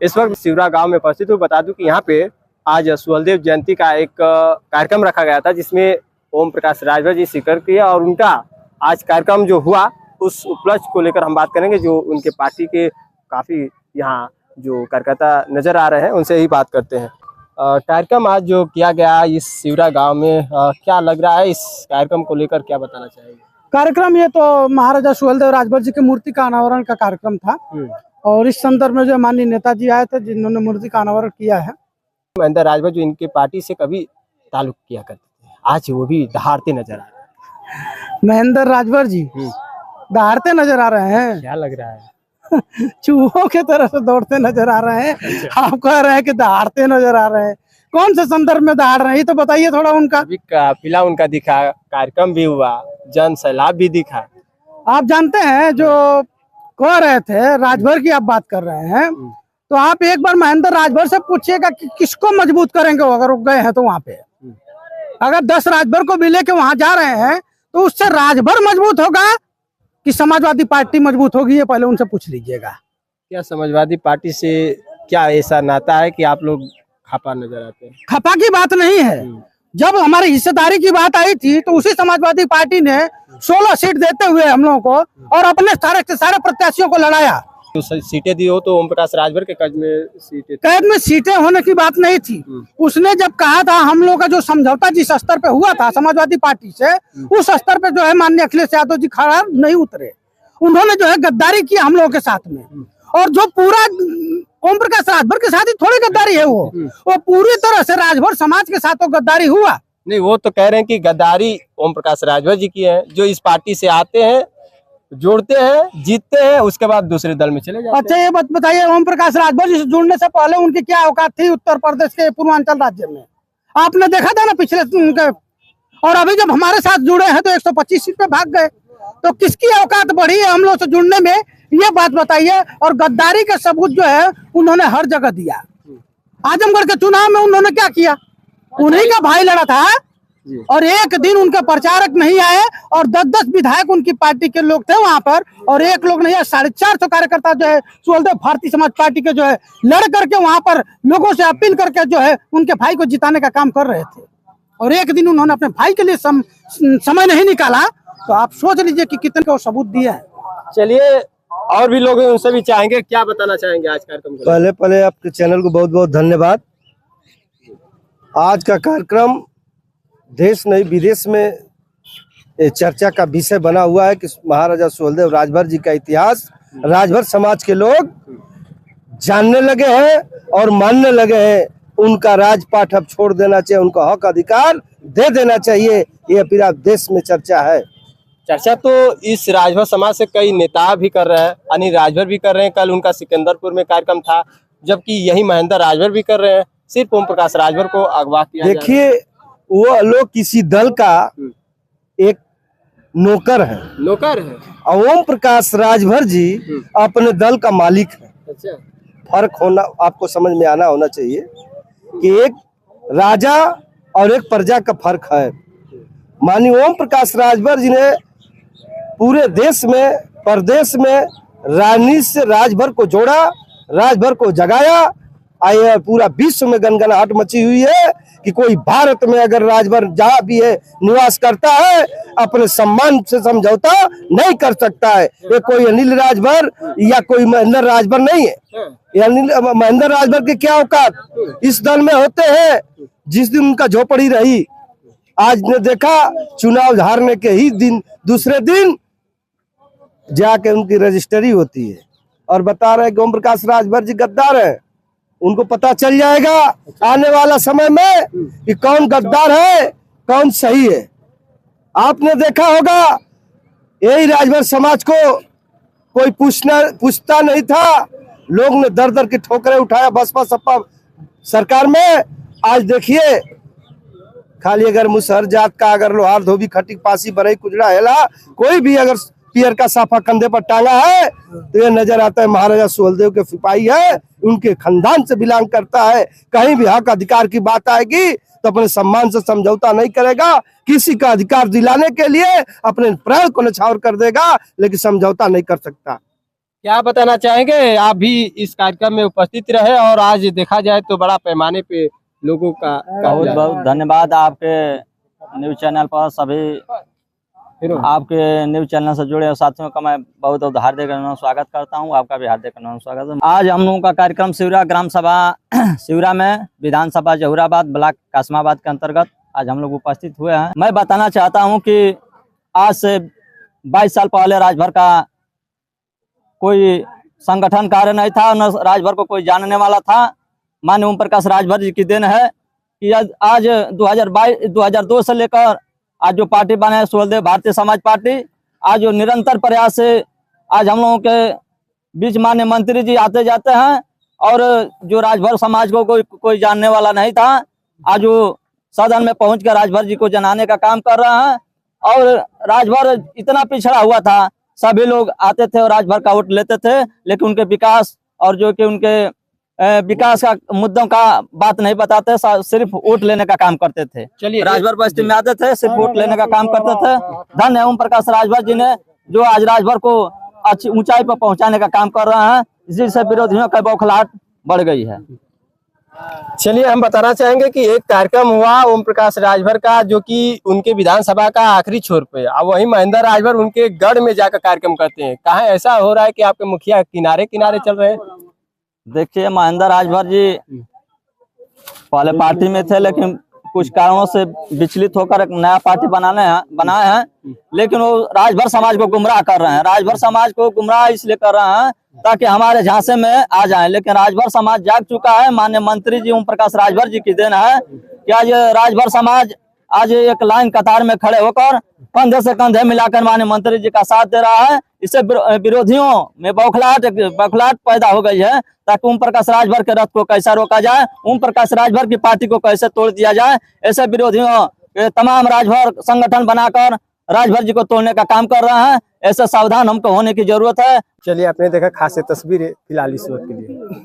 इस वक्त सिवरा गांव में उपस्थित हूँ। बता दूं कि यहाँ पे आज सुहलदेव जयंती का एक कार्यक्रम रखा गया था, जिसमें ओम प्रकाश राजभर जी शिरकत किया और उनका आज कार्यक्रम जो हुआ उस उपलक्ष्य को लेकर हम बात करेंगे। जो उनके पार्टी के काफी यहाँ जो कार्यकर्ता नजर आ रहे हैं उनसे ही बात करते हैं। कार्यक्रम आज जो किया गया इस सिवरा गांव में, क्या लग रहा है? इस कार्यक्रम को लेकर क्या बताना चाहेंगे? कार्यक्रम ये तो महाराजा सुहलदेव राजभर जी की मूर्ति का अनावरण का कार्यक्रम था और इस संदर्भ में जो माननीय नेताजी आए थे जिन्होंने मूर्ति का अनावरण किया है। महेंद्र राजभर जो इनके पार्टी से कभी ताल्लुक किया करते थे, आज वो भी दहाड़ते नजर आ रहे हैं। महेंद्र राजभर जी दहाड़ते नजर आ रहे हैं। क्या लग रहा है? चूहों के तरह से दौड़ते नजर आ रहे हैं। आप कह रहे हैं कि दहाड़ते नजर आ रहे हैं, कौन से संदर्भ में दहाड़ रहे हैं ये तो बताइए थोड़ा। उनका अभी काफिला उनका दिखा, कार्यक्रम भी हुआ, जन सैलाब भी दिखा। आप जानते हैं जो कह रहे थे राजभर की आप बात कर रहे हैं, तो आप एक बार महेंद्र राजभर से पूछिएगा कि किसको मजबूत करेंगे अगर वो गए हैं तो वहाँ पे। अगर 10 राजभर को भी लेके वहाँ जा रहे हैं तो उससे राजभर मजबूत होगा कि समाजवादी पार्टी मजबूत होगी, ये पहले उनसे पूछ लीजिएगा। क्या समाजवादी पार्टी से क्या ऐसा नाता है कि आप लोग खपा नजर आते हैं? खपा की बात नहीं है। जब हमारी हिस्सेदारी की बात आई थी तो उसी समाजवादी पार्टी ने 16 सीट देते हुए हम लोगों को और अपने सारे के सारे प्रत्याशियों को लड़ाया। तो सीटें दी हो तो ओम प्रकाश राजभर के कद में सीटें, कैद में सीटें होने की बात नहीं थी। उसने जब कहा था हम लोग का जो समझौता जिस स्तर पे हुआ था समाजवादी पार्टी से, उस स्तर पे जो है माननीय अखिलेश यादव जी खड़ा नहीं उतरे। उन्होंने जो है गद्दारी की हम लोगों के साथ में, और जो पूरा ओम प्रकाश राजभर के साथ ही थोड़ी गद्दारी है, वो पूरी तरह से राजभर समाज के साथ तो गद्दारी हुआ। नहीं, वो तो कह रहे हैं कि गद्दारी ओम प्रकाश राजभर जी की है, जो इस पार्टी से आते हैं, जोड़ते हैं, जीतते हैं, उसके बाद दूसरे दल में चले जाते हैं। अच्छा ये बात बताइए, ओम प्रकाश राजभर जी से जुड़ने से पहले उनकी क्या औकात थी उत्तर प्रदेश के पूर्वांचल राज्य में? आपने देखा था ना पिछले उनके, और अभी जब हमारे साथ जुड़े हैं तो 125 सीट पे भाग गए। तो किसकी औकात बढ़ी है हम लोग से जुड़ने में, ये बात बताइए। और गद्दारी के सबूत जो है उन्होंने हर जगह दिया। आजमगढ़ के चुनाव में उन्होंने क्या किया, उन्हीं का भाई लड़ा था और एक दिन उनके प्रचारक नहीं आए और 10-10 विधायक उनकी पार्टी के लोग थे वहां पर, और एक लोग नहीं, 450 कार्यकर्ता जो है सुहलदेव भारतीय समाज पार्टी के जो है लड़ करके वहां पर लोगों से अपील करके जो है उनके भाई को जिताने का काम कर रहे थे। और एक दिन उन्होंने अपने भाई के लिए समय नहीं निकाला, तो आप सोच लीजिए कि कितने को सबूत दिया है। चलिए और भी लोग हैं, उनसे भी चाहेंगे, क्या बताना चाहेंगे आज कार्यक्रम को? पहले आपके चैनल को बहुत बहुत धन्यवाद। आज का कार्यक्रम देश नहीं विदेश में चर्चा का विषय बना हुआ है कि महाराजा सुहलदेव राजभर जी का इतिहास राजभर समाज के लोग जानने लगे हैं और मानने लगे हैं। उनका राजपाट अब छोड़ देना चाहिए, उनका हक अधिकार दे देना चाहिए, ये पूरा देश में चर्चा है। चर्चा तो इस राजभर समाज से कई नेता भी कर रहे हैं, अनिल राजभर भी कर रहे हैं, कल उनका सिकंदरपुर में कार्यक्रम था, जबकि यही महेंद्र राजभर भी कर रहे हैं। सिर्फ ओम प्रकाश राजभर को अगवा किया। देखिए, वो लोग किसी दल का एक नौकर है और ओम प्रकाश राजभर जी अपने दल का मालिक है। अच्छा, फर्क होना आपको समझ में आना होना चाहिए कि एक राजा और एक प्रजा का फर्क है। माननीय ओम प्रकाश राजभर जी ने पूरे देश में प्रदेश में राजनीति से राजभर को जोड़ा, राजभर को जगाया। आए पूरा विश्व में गनगनाहट मची हुई है कि कोई भारत में अगर राजभर जहाँ भी है निवास करता है अपने सम्मान से समझौता नहीं कर सकता है। ये कोई अनिल राजभर या कोई महेंद्र राजभर नहीं है। महेंद्र राजभर के क्या औकात इस दल में होते हैं। जिस दिन उनका झोपड़ी रही, आज ने देखा चुनाव हारने के ही दिन दूसरे दिन जाके उनकी रजिस्ट्री होती है और बता रहे कि ओम प्रकाश राजभर जी गद्दार है। उनको पता चल जाएगा आने वाला समय में कि कौन गद्दार है कौन सही है। आपने देखा होगा यही राजभर समाज को कोई पूछता नहीं था, लोग ने दर दर की ठोकरें उठाया बसपा सपा सरकार में। आज देखिए खाली अगर मुसहर जात का अगर लोहार धोबी खटी पासी बरई कुजड़ा हेला कोई भी अगर पियर का साफा कंधे पर टांगा है तो ये नजर आता है महाराजा सुहलदेव के सिपाही है, उनके खानदान से बिलोंग करता है। कहीं भी हक अधिकार की बात आएगी तो अपने सम्मान से समझौता नहीं करेगा, किसी का अधिकार दिलाने के लिए अपने प्राण को न्यौछावर कर देगा, लेकिन समझौता नहीं कर सकता। क्या बताना चाहेंगे? आप भी इस कार्यक्रम में उपस्थित रहे और आज देखा जाए तो बड़ा पैमाने पे लोगों का बहुत बहुत धन्यवाद आपके न्यूज चैनल पर सभी आपके न्यूज चैनल से जुड़े साथियों का मैं बहुत बहुत हार्दिक स्वागत करता हूं। आपका भी हार्दिक स्वागत है। आज हम लोगों का कार्यक्रम सिवरा ग्राम सभा सिवरा में विधानसभा जहुराबाद ब्लॉक कासमाबाद के अंतर्गत आज हम लोग उपस्थित हुए हैं। मैं बताना चाहता हूं कि आज से 22 साल पहले राजभर का कोई संगठन कार्य नहीं था, न राजभर को कोई जानने वाला था। माननीय ओम प्रकाश राजभर जी की देन है कि आज 2002 से लेकर आज जो पार्टी बना है सुहलदेव भारतीय समाज पार्टी, आज जो निरंतर प्रयास से आज हम लोगों के बीच माननीय मंत्री जी आते जाते हैं और जो राजभर समाज को कोई जानने वाला नहीं था, आज वो सदन में पहुंचकर राजभर जी को जनाने का काम कर रहे हैं। और राजभर इतना पिछड़ा हुआ था, सभी लोग आते थे और राजभर का वोट लेते थे, लेकिन उनके विकास और जो कि उनके विकास का मुद्दों का बात नहीं बताते, सिर्फ वोट लेने का काम करते थे। चलिए राजभर बस्ती में आते थे, सिर्फ वोट लेने का काम करते थे। धन्य ओम प्रकाश राजभर जी ने जो आज राजभर को अच्छी ऊंचाई पर पहुंचाने का काम कर रहे हैं, जिससे विरोधियों का बौखलाहट बढ़ गई है। चलिए हम बताना चाहेंगे कि एक कार्यक्रम हुआ ओम प्रकाश राजभर का, जो कि उनके विधानसभा का आखिरी छोर पे, अब वही महेंद्र राजभर उनके गढ़ में जाकर कार्यक्रम करते हैं। कहाँ ऐसा हो रहा है कि आपके मुखिया किनारे किनारे चल रहे हैं? देखिए, महेंद्र राजभर जी पहले पार्टी में थे, लेकिन कुछ कारणों से विचलित होकर एक नया पार्टी बनाए हैं, लेकिन वो राजभर समाज को गुमराह कर रहे हैं। राजभर समाज को गुमराह इसलिए कर रहे हैं ताकि हमारे झांसे में आ जाएं, लेकिन राजभर समाज जाग चुका है। माननीय मंत्री जी ओम प्रकाश राजभर जी की देन है कि आज राजभर समाज आज एक लाइन कतार में खड़े होकर कंधे से कंधे मिलाकर माननीय मंत्री जी का साथ दे रहा है। इससे विरोधियों में बौखलाहट पैदा हो गई है, ताकि ओम प्रकाश राजभर के रथ को कैसा रोका जाए, ओम प्रकाश राजभर की पार्टी को कैसे तोड़ दिया जाए। ऐसे विरोधियों के तमाम राजभर संगठन बनाकर राजभर जी को तोड़ने का काम कर रहे हैं। ऐसे सावधान हमको होने की जरूरत है। चलिए, आपने देखा खास तस्वीर फिलहाल इस वक्त के लिए।